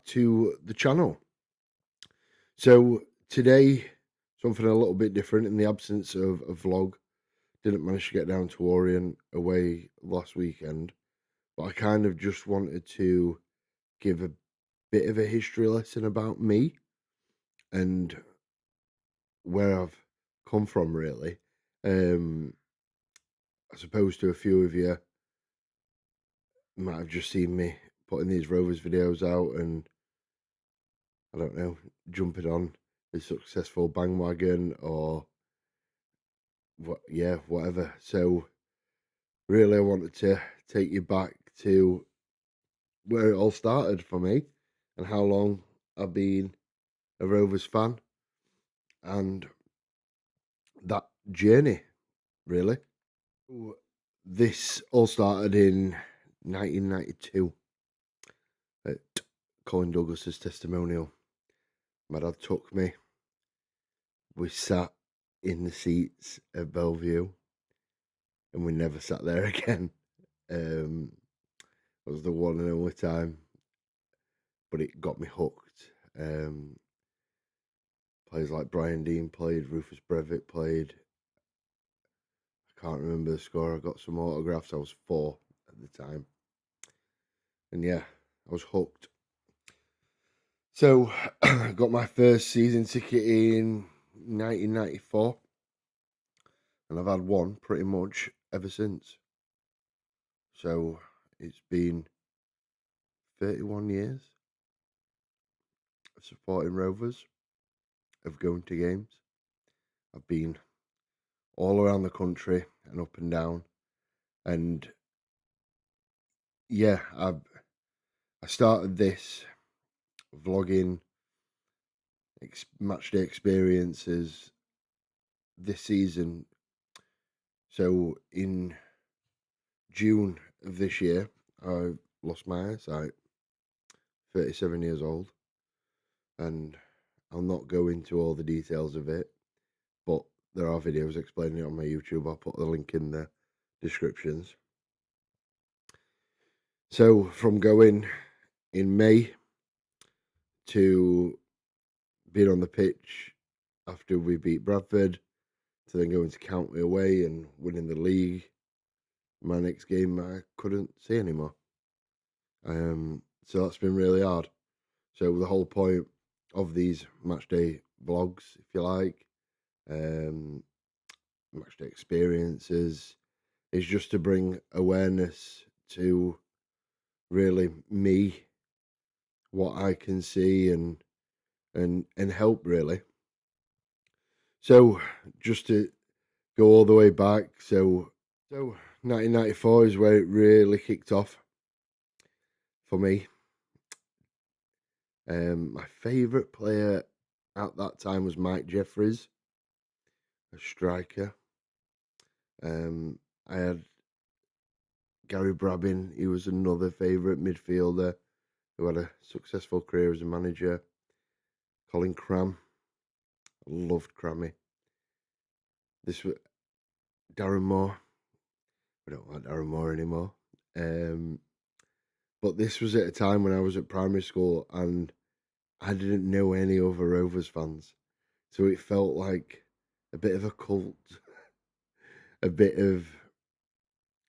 to the channel. So today, something a little bit different in the absence of a vlog. Didn't manage to get down to Orient away last weekend, but I kind of just wanted to give a bit of a history lesson about me and where I've come from, really. Um, I suppose to a few of you might have just seen me putting these Rovers videos out and I don't know, jumping on a successful bandwagon or whatever. So really, I wanted to take you back to where it all started for me and how long I've been a Rovers fan and that journey, really. This all started in 1992 at Colin Douglas's testimonial. My dad took me. We sat in the seats at Bellevue and we never sat there again. It was the one and only time, but it got me hooked. Players like Brian Deane played, Rufus Brevett played. I can't remember the score. I got some autographs. I was 4 at the time. And yeah, I was hooked. So I got my first season ticket in 1994. And I've had one pretty much ever since. So it's been 31 years of supporting Rovers, of going to games. I've been all around the country and up and down. And yeah, I started this vlogging match day experiences this season. So in June of this year, I lost my eyesight, 37 years old, and I'll not go into all the details of it, but there are videos explaining it on my YouTube. I'll put the link in the descriptions. So from going in May to being on the pitch after we beat Bradford, to then going to County away and winning the league. My next game I couldn't see anymore. So that's been really hard. So the whole point of these matchday vlogs, if you like, matchday experiences, is just to bring awareness to really me, what I can see and help really. So just to go all the way back, so 1994 is where it really kicked off for me. My favourite player at that time was Mike Jeffries, a striker. I had Gary Brabin, he was another favourite midfielder who had a successful career as a manager. Colin Cram, I loved Crammy. This was Darren Moore. We don't like Darren Moore anymore. But this was at a time when I was at primary school and I didn't know any other Rovers fans. So it felt like a bit of a cult, a bit of,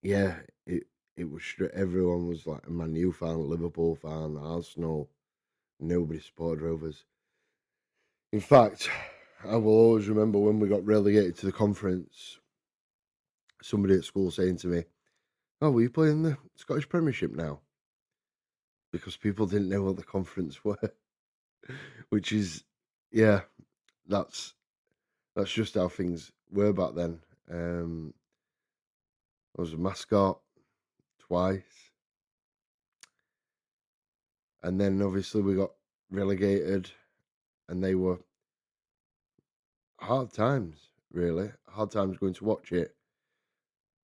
yeah, it was, everyone was like a Man U fan, Liverpool fan, Arsenal. Nobody supported Rovers. In fact, I will always remember when we got relegated to the conference, somebody at school saying to me, "Oh, were you playing the Scottish Premiership now?" Because people didn't know what the conference were, which is, yeah, that's just how things were back then. I was a mascot twice, and then obviously we got relegated, and they were hard times, really. Hard times going to watch it.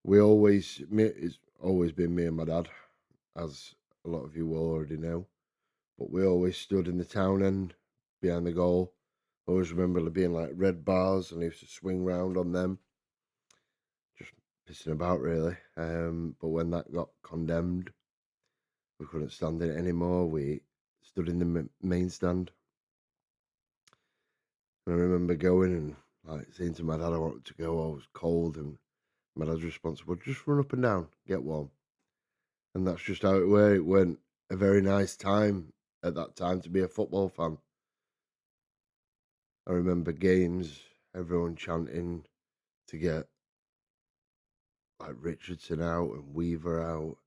It's always been me and my dad, as a lot of you will already know. But we always stood in the town end behind the goal. I always remember there being like red bars, and I used to swing round on them, just pissing about really. But when that got condemned, we couldn't stand it anymore. We stood in the main stand. And I remember going and like saying to my dad I wanted to go. I was cold, and my dad's response was, "Just run up and down, get warm." And that's just how it went. It went a very nice time at that time to be a football fan. I remember games, everyone chanting to get like Richardson out and Weaver out,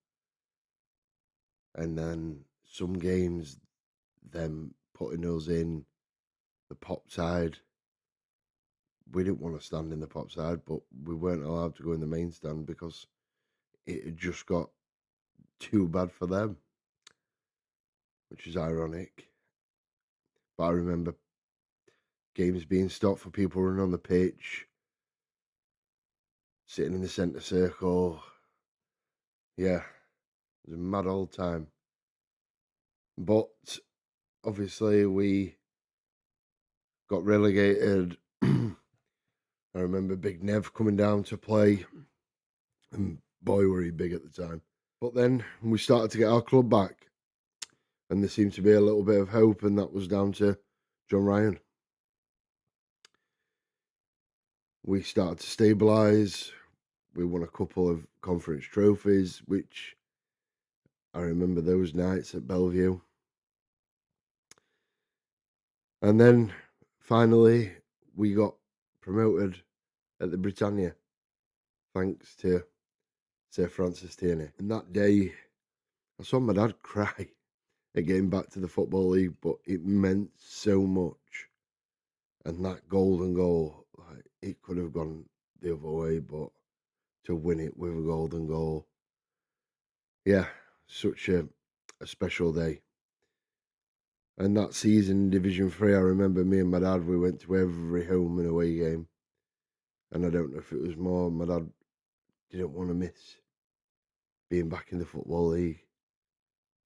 and then some games, them putting us in the pop side. We didn't want to stand in the pop side, but we weren't allowed to go in the main stand because it had just got too bad for them, which is ironic. But I remember games being stopped for people running on the pitch, sitting in the centre circle. Yeah, it was a mad old time. But obviously, we got relegated. I remember Big Nev coming down to play, and boy, were he big at the time. But then we started to get our club back, and there seemed to be a little bit of hope, and that was down to John Ryan. We started to stabilise. We won a couple of conference trophies, which I remember those nights at Bellevue. And then finally, we got promoted at the Britannia, thanks to Sir Francis Tierney. And that day, I saw my dad cry at getting back to the Football League, but it meant so much. And that golden goal, like, it could have gone the other way, but to win it with a golden goal, yeah, such a special day. And that season in Division 3, I remember me and my dad, we went to every home and away game. And I don't know if it was more my dad didn't want to miss being back in the Football League,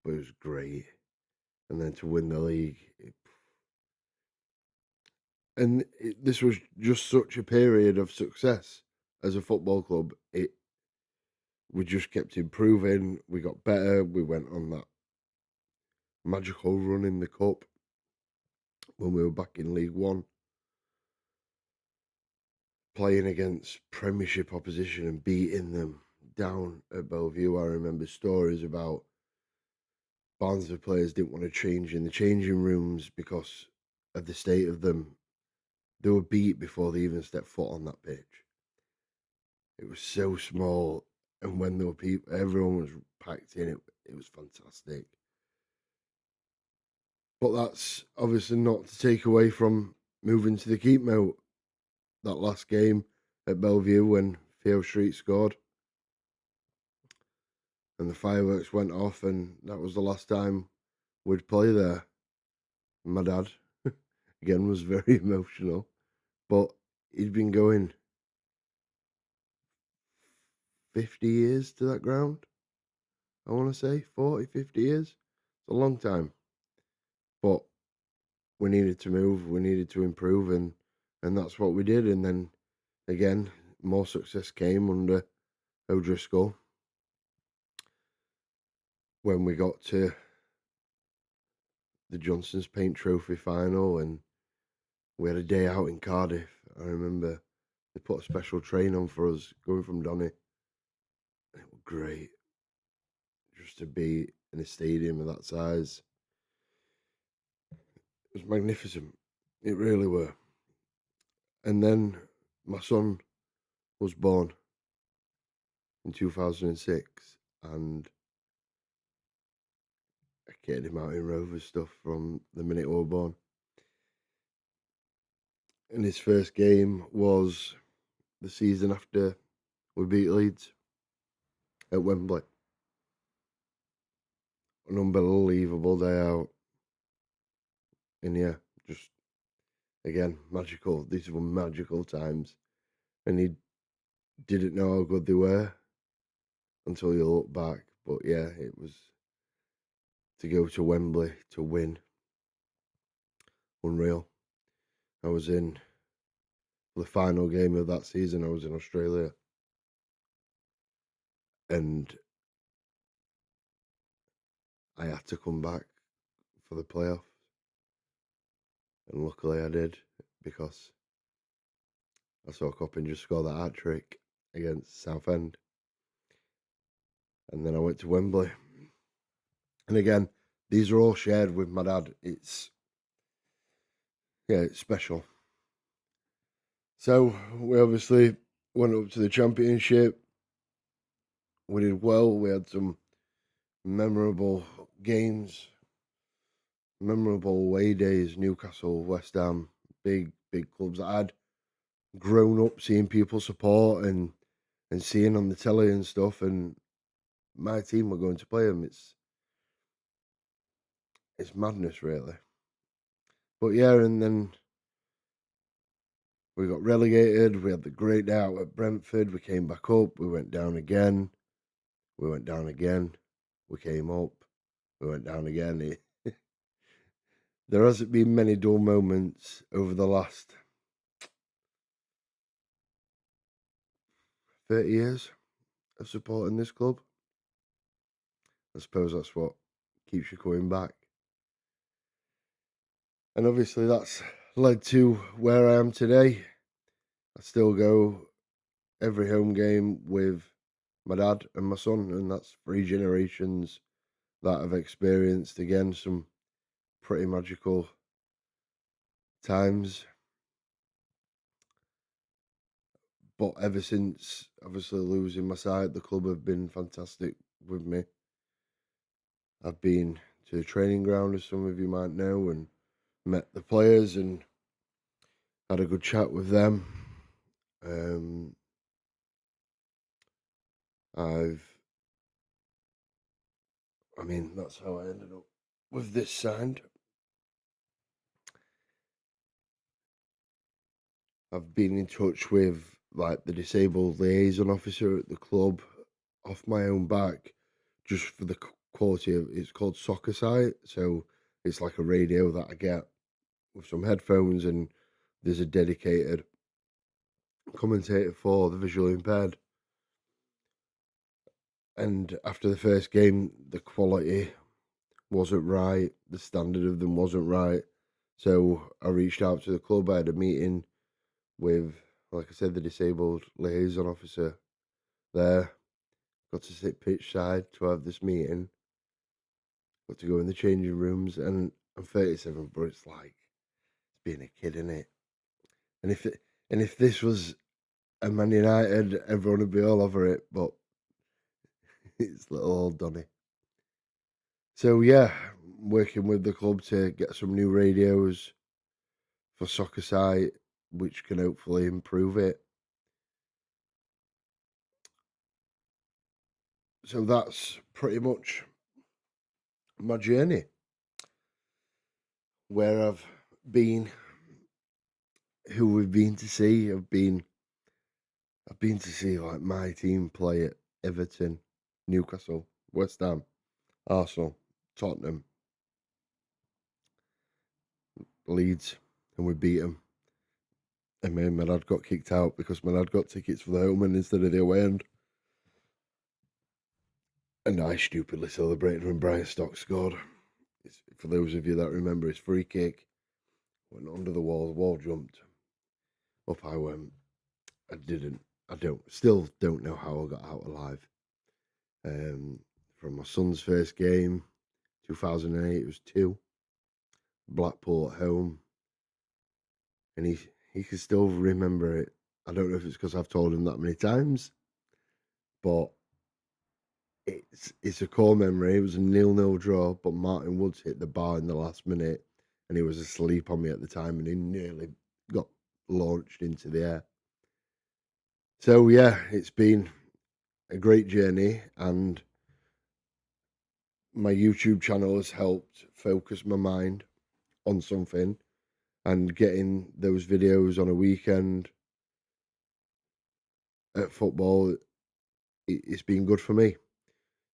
but it was great. And then to win the league, this was just such a period of success as a football club. We just kept improving. We got better. We went on that magical run in the cup when we were back in League One, playing against Premiership opposition and beating them down at Bellevue. I remember stories about Barnsley players didn't want to change in the changing rooms because of the state of them. They were beat before they even stepped foot on that pitch. It was so small, and when there were people, everyone was packed in. It was fantastic. But that's obviously not to take away from moving to the keep mode. That last game at Bellevue when Theo Street scored and the fireworks went off, and that was the last time we'd play there. My dad, again, was very emotional, but he'd been going 50 years to that ground. I want to say 40, 50 years. It's a long time. But we needed to move, we needed to improve, and that's what we did. And then again, more success came under O'Driscoll when we got to the Johnson's Paint Trophy final, and we had a day out in Cardiff. I remember they put a special train on for us going from Donny. It was great just to be in a stadium of that size. It was magnificent. It really were. And then my son was born in 2006, and I kitted him out in Rovers stuff from the minute we were born. And his first game was the season after we beat Leeds at Wembley. An unbelievable day out. And yeah, just again, magical. These were magical times. And he didn't know how good they were until you look back. But yeah, it was to go to Wembley to win. Unreal. I was in the final game of that season. I was in Australia. And I had to come back for the playoffs. And luckily I did, because I saw Coppin just score that hat trick against Southend. And then I went to Wembley. And again, these are all shared with my dad. It's special. So we obviously went up to the championship. We did well. We had some memorable games, memorable away days. Newcastle, West Ham, big clubs that I'd grown up seeing people support and seeing on the telly and stuff. And my team were going to play them. It's madness, really. But yeah, and then we got relegated. We had the great day out at Brentford. We came back up. We went down again. We went down again. We came up. We went down again. There hasn't been many dull moments over the last 30 years of supporting this club. I suppose that's what keeps you coming back. And obviously that's led to where I am today. I still go every home game with my dad and my son, and that's 3 generations that I've experienced, again, some pretty magical times. But ever since, obviously, losing my sight, the club have been fantastic with me. I've been to the training ground, as some of you might know, and met the players and had a good chat with them. That's how I ended up with this signed. I've been in touch with like the disabled liaison officer at the club off my own back, just for the quality of. It's called Soccer Sight, so it's like a radio that I get with some headphones, and there's a dedicated commentator for the visually impaired. And after the first game, the quality wasn't right, the standard of them wasn't right. So I reached out to the club. I had a meeting with, like I said, the disabled liaison officer there. Got to sit pitch side to have this meeting. Got to go in the changing rooms, and I'm 37, but it's like it's being a kid, innit? And if this was a Man United, everyone would be all over it, but it's little old Donny. So yeah, working with the club to get some new radios for Soccer Site, which can hopefully improve it. So that's pretty much my journey. Where I've been, who we've been to see. I've been to see like my team play at Everton, Newcastle, West Ham, Arsenal, Tottenham, Leeds, and we beat them. And me and my dad got kicked out because my dad got tickets for the home end instead of the away end. And I stupidly celebrated when Brian Stock scored. For those of you that remember, his free kick went under the wall jumped. Up I went. Still don't know how I got out alive. From my son's first game, 2008, it was 2, Blackpool at home. And he can still remember it. I don't know if it's because I've told him that many times, but it's a core memory. It was a 0-0 draw, but Martin Woods hit the bar in the last minute, and he was asleep on me at the time, and he nearly got launched into the air. So yeah, it's been a great journey, and my YouTube channel has helped focus my mind on something, and getting those videos on a weekend at football, it's been good for me.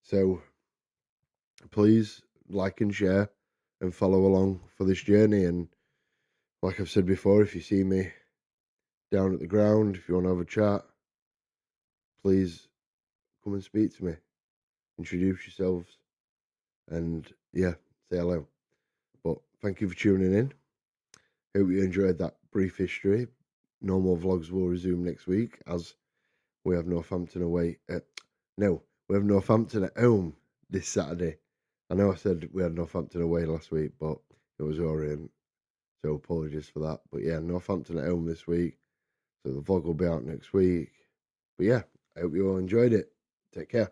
So please like and share and follow along for this journey. And like I've said before, if you see me down at the ground, if you want to have a chat, please come and speak to me. Introduce yourselves, and yeah, say hello. But thank you for tuning in. Hope you enjoyed that brief history. Normal vlogs will resume next week as we have Northampton away. No, we have Northampton at home this Saturday. I know I said we had Northampton away last week, but it was Orient. So apologies for that. But yeah, Northampton at home this week. So the vlog will be out next week. But yeah, I hope you all enjoyed it. Take care.